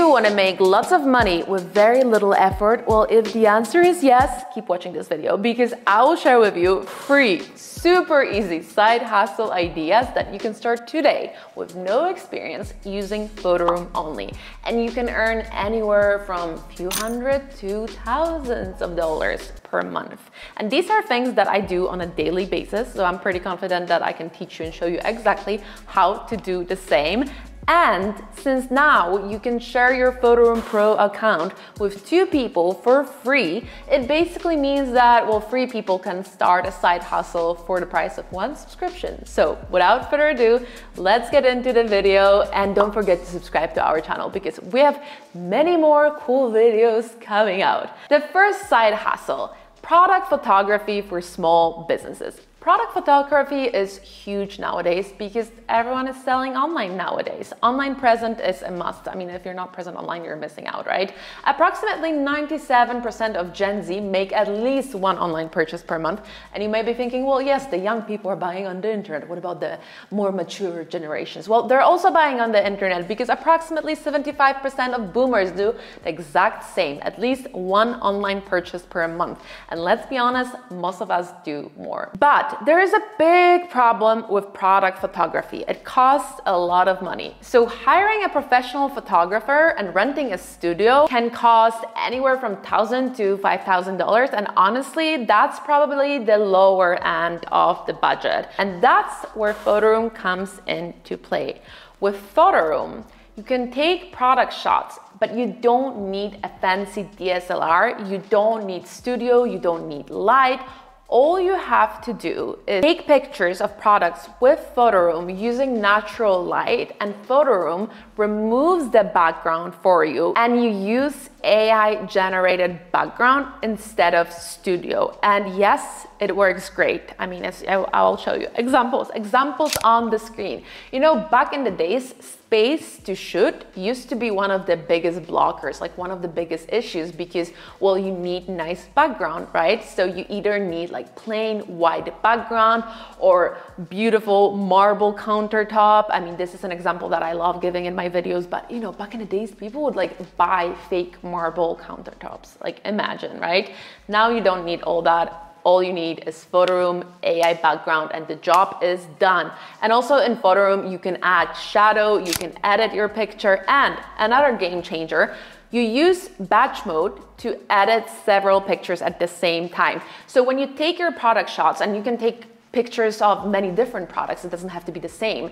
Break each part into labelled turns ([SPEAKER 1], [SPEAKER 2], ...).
[SPEAKER 1] you want to make lots of money with very little effort? Well, if the answer is yes, keep watching this video because I will share with you free, super easy side hustle ideas that you can start today with no experience using Photoroom only. And you can earn anywhere from a few hundred to thousands of dollars per month. And these are things that I do on a daily basis, so I'm pretty confident that I can teach you and show you exactly how to do the same. And since now you can share your Photoroom Pro account with 2 people for free, it basically means that, well, 3 people can start a side hustle for the price of 1 subscription. So without further ado, let's get into the video, and don't forget to subscribe to our channel because we have many more cool videos coming out. The first side hustle, product photography for small businesses. Product photography is huge nowadays because everyone is selling online nowadays. Online presence is a must. I mean, if you're not present online, you're missing out, right? Approximately 97% of Gen Z make at least 1 online purchase per month. And you may be thinking, well, yes, the young people are buying on the internet. What about the more mature generations? Well, they're also buying on the internet because approximately 75% of boomers do the exact same, at least 1 online purchase per month. And let's be honest, most of us do more. But there is a big problem with product photography. It costs a lot of money. So hiring a professional photographer and renting a studio can cost anywhere from $1,000 to $5,000. And honestly, that's probably the lower end of the budget. And that's where Photoroom comes into play. With Photoroom, you can take product shots, but you don't need a fancy DSLR. You don't need studio, you don't need light. All you have to do is take pictures of products with Photoroom using natural light, and Photoroom removes the background for you, and you use AI generated background instead of studio. And yes, it works great. I mean, I'll show you examples on the screen. You know, back in the days, space to shoot used to be one of the biggest blockers, like one of the biggest issues, because, well, you need nice background, right? So you either need like plain white background or beautiful marble countertop. I mean, this is an example that I love giving in my videos, but you know, back in the days, people would like buy fake marble countertops. Like, imagine, right? Now you don't need all that. All you need is Photoroom AI background and the job is done. And also in Photoroom, you can add shadow, you can edit your picture, and another game changer, you use batch mode to edit several pictures at the same time. So when you take your product shots, and you can take pictures of many different products, it doesn't have to be the same.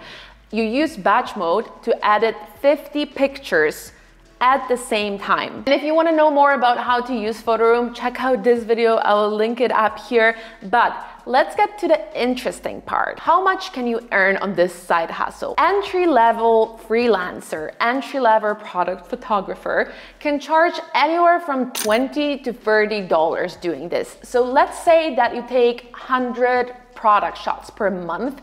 [SPEAKER 1] You use batch mode to edit 50 pictures at the same time. And if you want to know more about how to use Photoroom, check out this video. I will link it up here. But let's get to the interesting part. How much can you earn on this side hustle? Entry-level freelancer, entry-level product photographer can charge anywhere from $20 to $30 doing this. So let's say that you take 100 product shots per month.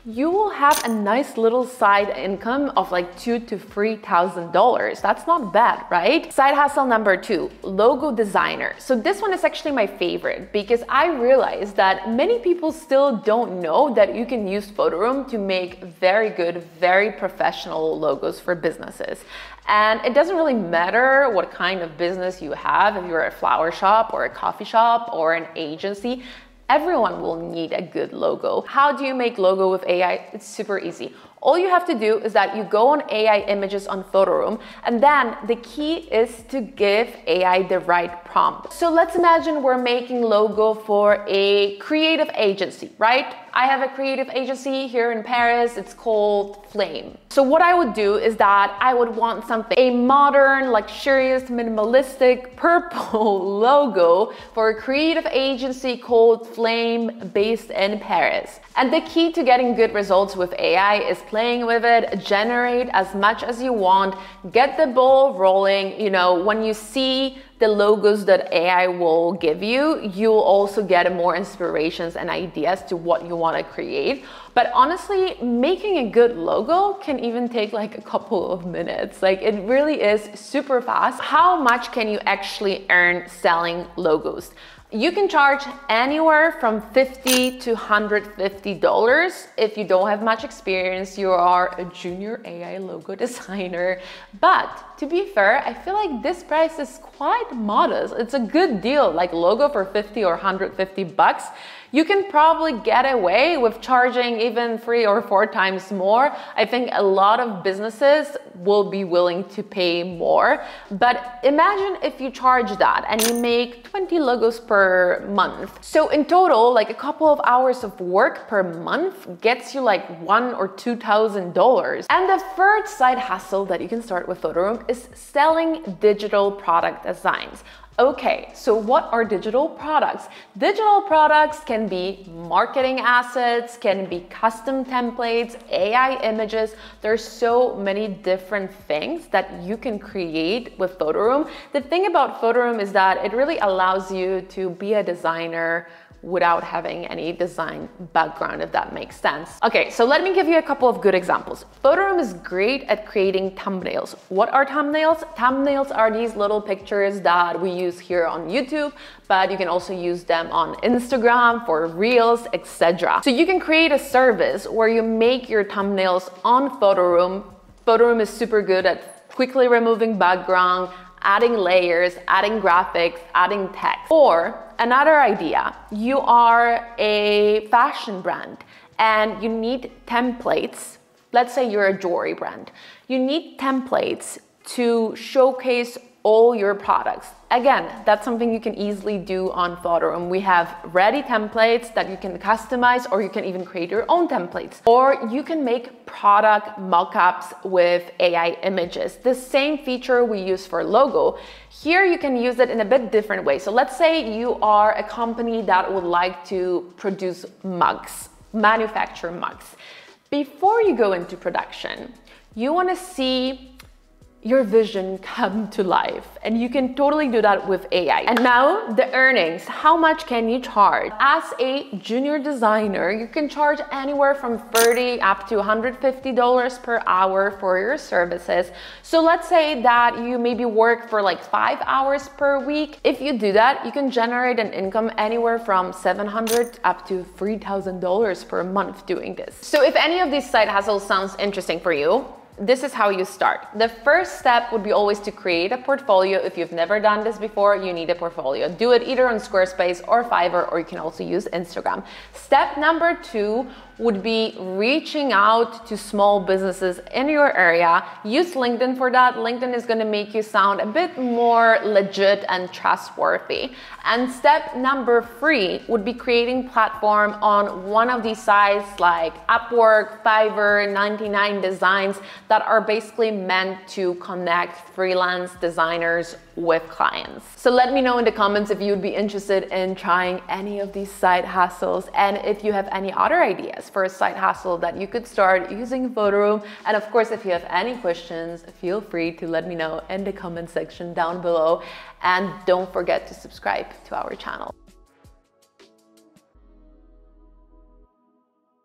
[SPEAKER 1] You will have a nice little side income of like $2,000 to $3,000. That's not bad, right? Side hustle number 2, logo designer. So this one is actually my favorite because I realized that many people still don't know that you can use Photoroom to make very good, very professional logos for businesses. And it doesn't really matter what kind of business you have, if you're a flower shop or a coffee shop or an agency. Everyone will need a good logo. How do you make logo with AI? It's super easy. All you have to do is that you go on AI images on Photoroom, and then the key is to give AI the right prompt. So let's imagine we're making logo for a creative agency, right? I have a creative agency here in Paris. It's called Flame. So what I would do is that I would want something, a modern, luxurious, minimalistic purple logo for a creative agency called Flame based in Paris. And the key to getting good results with AI is playing with it, generate as much as you want, get the ball rolling. You know, when you see the logos that AI will give you, you'll also get more inspirations and ideas to what you want to create. But honestly, making a good logo can even take like a couple of minutes. Like, it really is super fast. How much can you actually earn selling logos? You can charge anywhere from $50 to $150 if you don't have much experience, you are a junior AI logo designer. But to be fair, I feel like this price is quite modest. It's a good deal, like logo for 50 or 150 bucks. You can probably get away with charging even 3 or 4 times more. I think a lot of businesses will be willing to pay more. But imagine if you charge that and you make 20 logos per month. So in total, like a couple of hours of work per month gets you like $1,000 or $2,000. And the third side hustle that you can start with Photoroom is selling digital product designs. Okay, so what are digital products? Digital products can be marketing assets, can be custom templates, AI images. There's so many different things that you can create with Photoroom. The thing about Photoroom is that it really allows you to be a designer without having any design background, if that makes sense. Okay, so let me give you a couple of good examples. Photoroom is great at creating thumbnails. What are thumbnails? Thumbnails are these little pictures that we use here on YouTube, but you can also use them on Instagram for Reels, etc. So you can create a service where you make your thumbnails on Photoroom. Photoroom is super good at quickly removing background, adding layers, adding graphics, adding text. Or another idea, you are a fashion brand and you need templates. Let's say you're a jewelry brand. You need templates to showcase all your products. Again, that's something you can easily do on Photoroom. We have ready templates that you can customize, or you can even create your own templates. Or you can make product mockups with AI images. The same feature we use for logo. Here you can use it in a bit different way. So let's say you are a company that would like to produce mugs, manufacture mugs. Before you go into production, you want to see your vision come to life, and you can totally do that with AI. And now the earnings, how much can you charge? As a junior designer, you can charge anywhere from $30 up to $150 per hour for your services. So let's say that you maybe work for like 5 hours per week. If you do that, you can generate an income anywhere from $700 up to $3,000 per month doing this. So if any of these side hustles sounds interesting for you, this is how you start. The first step would be always to create a portfolio. If you've never done this before, you need a portfolio. Do it either on Squarespace or Fiverr, or you can also use Instagram. Step number 2 would be reaching out to small businesses in your area. Use LinkedIn for that. LinkedIn is going to make you sound a bit more legit and trustworthy. And step number 3 would be creating platform on one of these sites like Upwork, Fiverr, 99 Designs that are basically meant to connect freelance designers with clients. So let me know in the comments if you would be interested in trying any of these side hustles, and if you have any other ideas for a side hustle that you could start using Photoroom. And of course, if you have any questions, feel free to let me know in the comment section down below. And don't forget to subscribe to our channel.